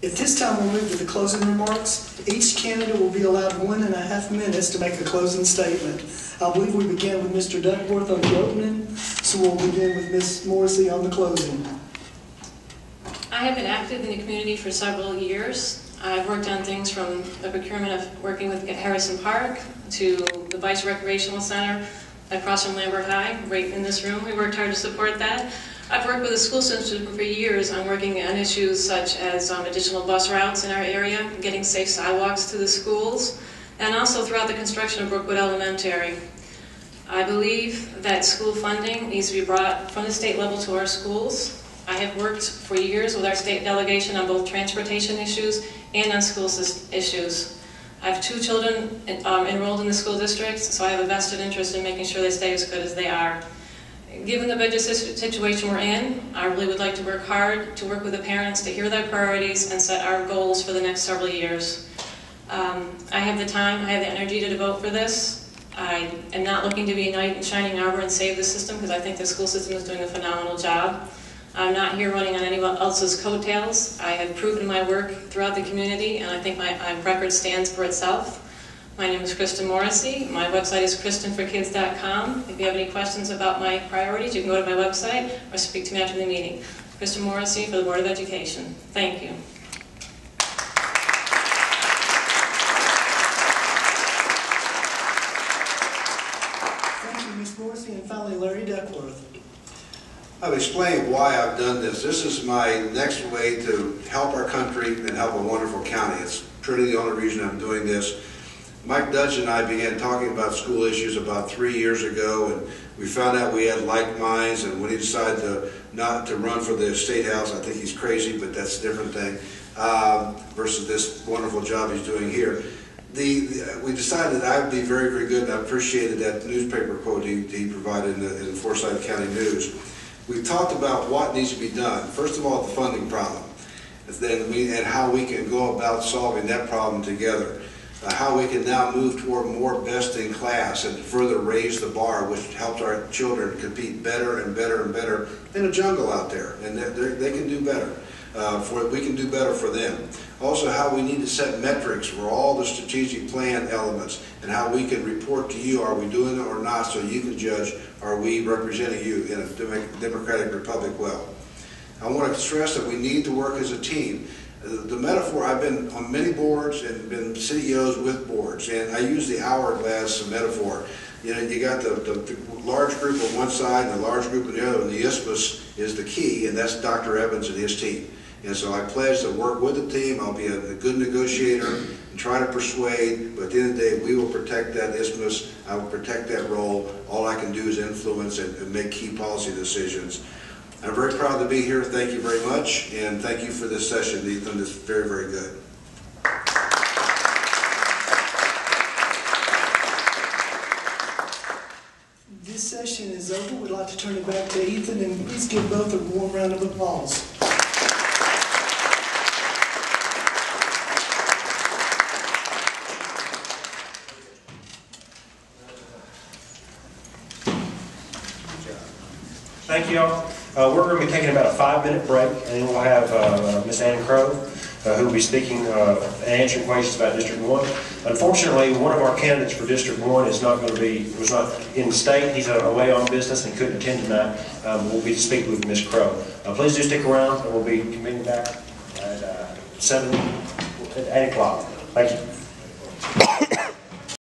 At this time, we'll move to the closing remarks. Each candidate will be allowed 1.5 minutes to make a closing statement. I believe we began with Mr. Duckworth on the opening, so we'll begin with Ms. Morrissey on the closing. I have been active in the community for several years. I've worked on things from the procurement of working with Harrison Park to the Vice Recreational Center across from Lambert High, right in this room. We worked hard to support that. I've worked with the school system for years on working on issues such as additional bus routes in our area, getting safe sidewalks to the schools, and also throughout the construction of Brookwood Elementary. I believe that school funding needs to be brought from the state level to our schools. I have worked for years with our state delegation on both transportation issues and on school issues. I have 2 children enrolled in the school districts, so I have a vested interest in making sure they stay as good as they are. Given the budget situation we're in, I really would like to work hard to work with the parents to hear their priorities and set our goals for the next several years. I have the time, I have the energy to devote for this. I am not looking to be a knight in shining armor and save the system, because I think the school system is doing a phenomenal job. I'm not here running on anyone else's coattails. I have proven my work throughout the community, and I think my record stands for itself. My name is Kristen Morrissey. My website is kristenforkids.com. If you have any questions about my priorities, you can go to my website or speak to me after the meeting. Kristen Morrissey for the Board of Education. Thank you. Thank you, Ms. Morrissey, and finally Larry Duckworth. I've explained why I've done this. This is my next way to help our country and help a wonderful county. It's truly the only reason I'm doing this. Mike Dutch and I began talking about school issues about 3 years ago, and we found out we had like minds, and when he decided not to run for the State House, I think he's crazy, but that's a different thing, versus this wonderful job he's doing here. We decided that I would be very, very good, and I appreciated that newspaper quote he provided in the Forsyth County News. We've talked about what needs to be done. First of all, the funding problem, and how we can go about solving that problem together. How we can now move toward more best in class and further raise the bar, which helps our children compete better and better and better in a jungle out there, and they can do better. We can do better for them. Also, how we need to set metrics for all the strategic plan elements, and how we can report to you, are we doing it or not, so you can judge, are we representing you in a democratic republic well. I want to stress that we need to work as a team. The metaphor, I've been on many boards and been CEOs with boards, and I use the hourglass metaphor. You know, you got the large group on one side and the large group on the other, and the isthmus is the key, and that's Dr. Evans and his team. And so I pledge to work with the team. I'll be a good negotiator and try to persuade, but at the end of the day, we will protect that isthmus. I will protect that role. All I can do is influence and make key policy decisions. I'm very proud to be here. Thank you very much, and thank you for this session, Ethan. It's very, very good. This session is over. We'd like to turn it back to Ethan, and please give both a warm round of applause. Thank you all. We're going to be taking about a 5-minute break, and then we'll have Ms. Ann Crow, who will be speaking and answering questions about District 1. Unfortunately, one of our candidates for District 1 is not going to be, was not in state. He's away on business and couldn't attend tonight. We'll be speaking with Ms. Crow. Please do stick around, and we'll be convening back at 8 o'clock. Thank you.